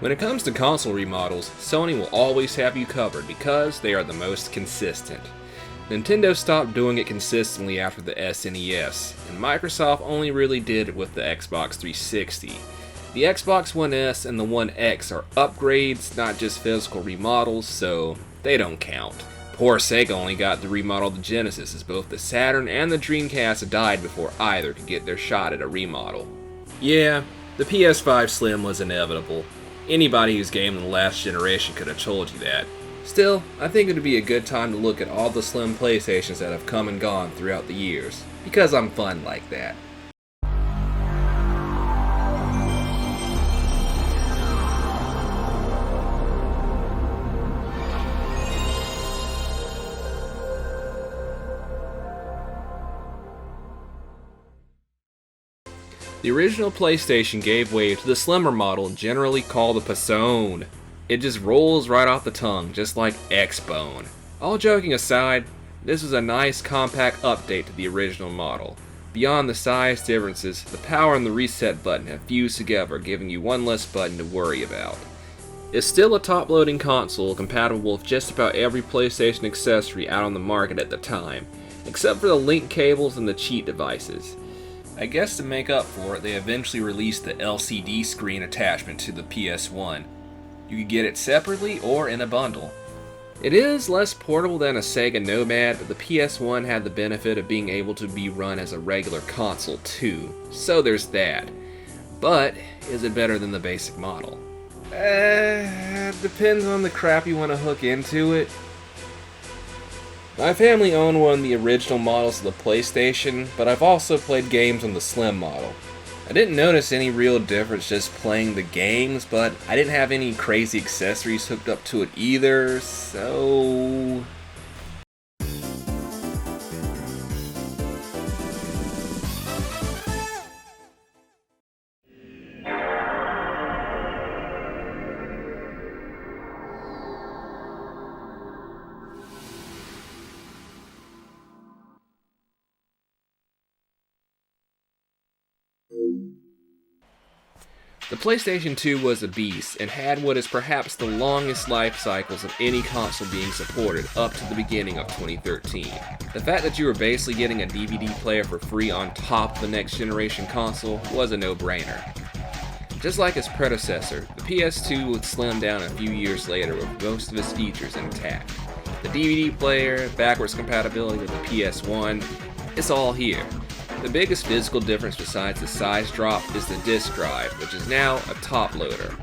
When it comes to console remodels, Sony will always have you covered because they are the most consistent. Nintendo stopped doing it consistently after the SNES, and Microsoft only really did it with the Xbox 360. The Xbox One S and the One X are upgrades, not just physical remodels, so they don't count. Poor Sega only got to remodel the Genesis, as both the Saturn and the Dreamcast died before either could get their shot at a remodel. Yeah, the PS5 Slim was inevitable. Anybody who's gamed in the last generation could have told you that. Still, I think it would be a good time to look at all the Slim PlayStations that have come and gone throughout the years, because I'm fun like that. The original PlayStation gave way to the slimmer model generally called the Pasone. It just rolls right off the tongue, just like X-Bone. All joking aside, this was a nice compact update to the original model. Beyond the size differences, the power and the reset button have fused together, giving you one less button to worry about. It's still a top-loading console compatible with just about every PlayStation accessory out on the market at the time, except for the link cables and the cheat devices. I guess to make up for it, they eventually released the LCD screen attachment to the PS1. You could get it separately or in a bundle. It is less portable than a Sega Nomad, but the PS1 had the benefit of being able to be run as a regular console too, so there's that. But, is it better than the basic model? Depends on the crap you want to hook into it. My family owned one of the original models of the PlayStation, but I've also played games on the Slim model. I didn't notice any real difference just playing the games, but I didn't have any crazy accessories hooked up to it either, so... The PlayStation 2 was a beast, and had what is perhaps the longest life cycles of any console being supported up to the beginning of 2013. The fact that you were basically getting a DVD player for free on top of the next generation console was a no-brainer. Just like its predecessor, the PS2 would slim down a few years later with most of its features intact. The DVD player, backwards compatibility with the PS1, it's all here. The biggest physical difference besides the size drop is the disk drive, which is now a top loader.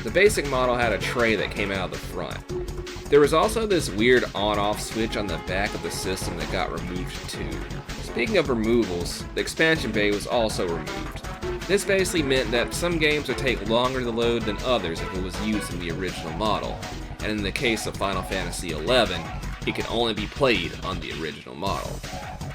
The basic model had a tray that came out of the front. There was also this weird on-off switch on the back of the system that got removed too. Speaking of removals, the expansion bay was also removed. This basically meant that some games would take longer to load than others if it was used in the original model, and in the case of Final Fantasy XI, it could only be played on the original model.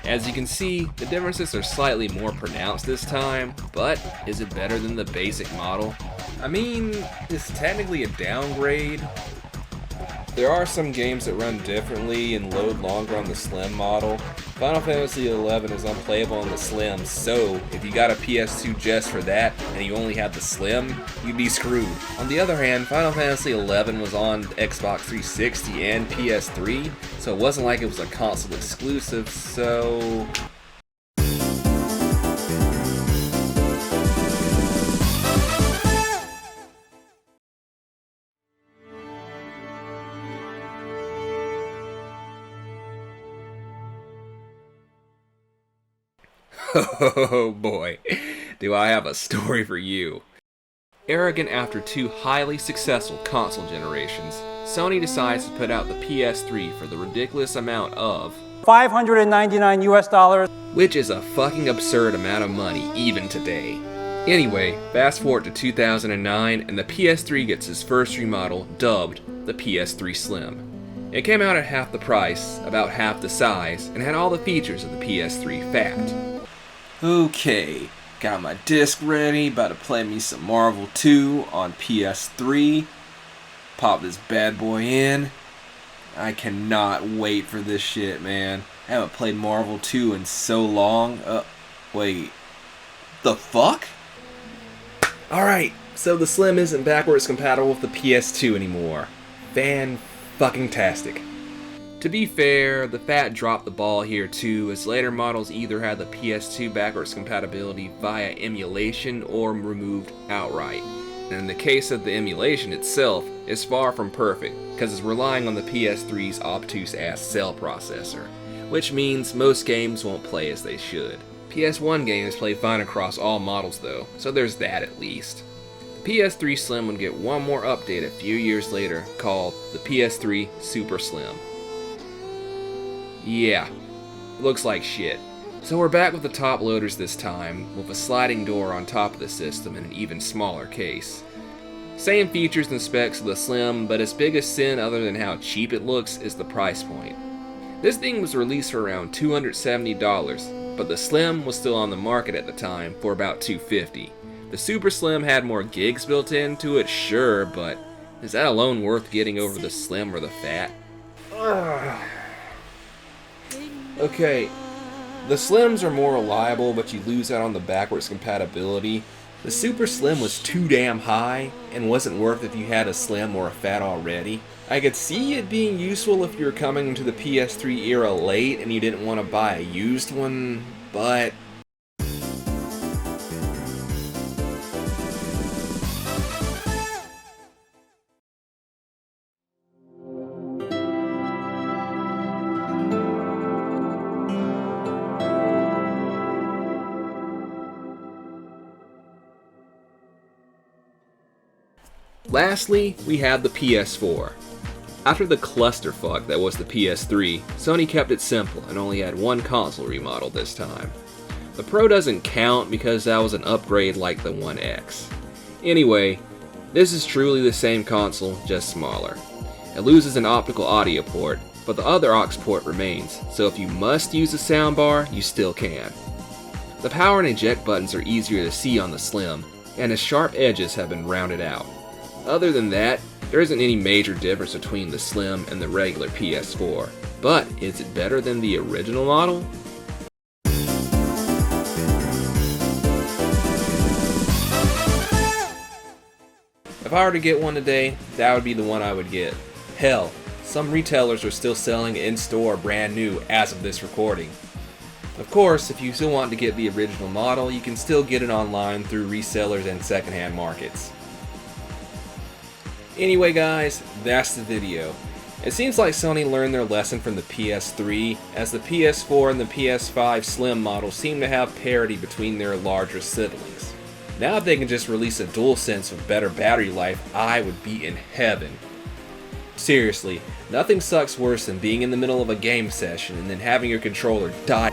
As you can see, the differences are slightly more pronounced this time, but is it better than the basic model? I mean, it's technically a downgrade. There are some games that run differently and load longer on the Slim model. Final Fantasy XI is unplayable on the Slim, so if you got a PS2 just for that, and you only had the Slim, you'd be screwed. On the other hand, Final Fantasy XI was on Xbox 360 and PS3, so it wasn't like it was a console exclusive, so... Oh boy, do I have a story for you. Arrogant after two highly successful console generations, Sony decides to put out the PS3 for the ridiculous amount of $599 US, which is a fucking absurd amount of money even today. Anyway, fast forward to 2009 and the PS3 gets its first remodel dubbed the PS3 Slim. It came out at half the price, about half the size, and had all the features of the PS3 Fat. Okay, got my disc ready, about to play me some Marvel 2 on PS3. Pop this bad boy in. I cannot wait for this shit, man. I haven't played Marvel 2 in so long. Wait. The fuck? Alright, So the Slim isn't backwards compatible with the PS2 anymore. Fan-fucking-tastic. To be fair, the Fat dropped the ball here too, as later models either had the PS2 backwards compatibility via emulation or removed outright. And in the case of the emulation itself, it's far from perfect, because it's relying on the PS3's obtuse-ass cell processor, which means most games won't play as they should. PS1 games play fine across all models though, so there's that at least. The PS3 Slim would get one more update a few years later, called the PS3 Super Slim. Yeah, it looks like shit. So we're back with the top loaders this time, with a sliding door on top of the system and an even smaller case. Same features and specs of the Slim, but its biggest sin other than how cheap it looks is the price point. This thing was released for around $270, but the Slim was still on the market at the time for about $250. The Super Slim had more gigs built into it, sure, but is that alone worth getting over the Slim or the Fat? Ugh. Okay, the Slims are more reliable, but you lose out on the backwards compatibility. The Super Slim was too damn high, and wasn't worth if you had a Slim or a Fat already. I could see it being useful if you were coming to the PS3 era late and you didn't want to buy a used one, but... Lastly, we have the PS4. After the clusterfuck that was the PS3, Sony kept it simple and only had one console remodel this time. The Pro doesn't count because that was an upgrade like the One X. Anyway, this is truly the same console, just smaller. It loses an optical audio port, but the other aux port remains, so if you must use a soundbar, you still can. The power and eject buttons are easier to see on the Slim, and its sharp edges have been rounded out. Other than that, there isn't any major difference between the Slim and the regular PS4. But is it better than the original model? If I were to get one today, that would be the one I would get. Hell, some retailers are still selling in-store brand new as of this recording. Of course, if you still want to get the original model, you can still get it online through resellers and secondhand markets. Anyway guys, that's the video. It seems like Sony learned their lesson from the PS3, as the PS4 and the PS5 Slim models seem to have parity between their larger siblings. Now if they can just release a DualSense with better battery life, I would be in heaven. Seriously, nothing sucks worse than being in the middle of a game session and then having your controller die.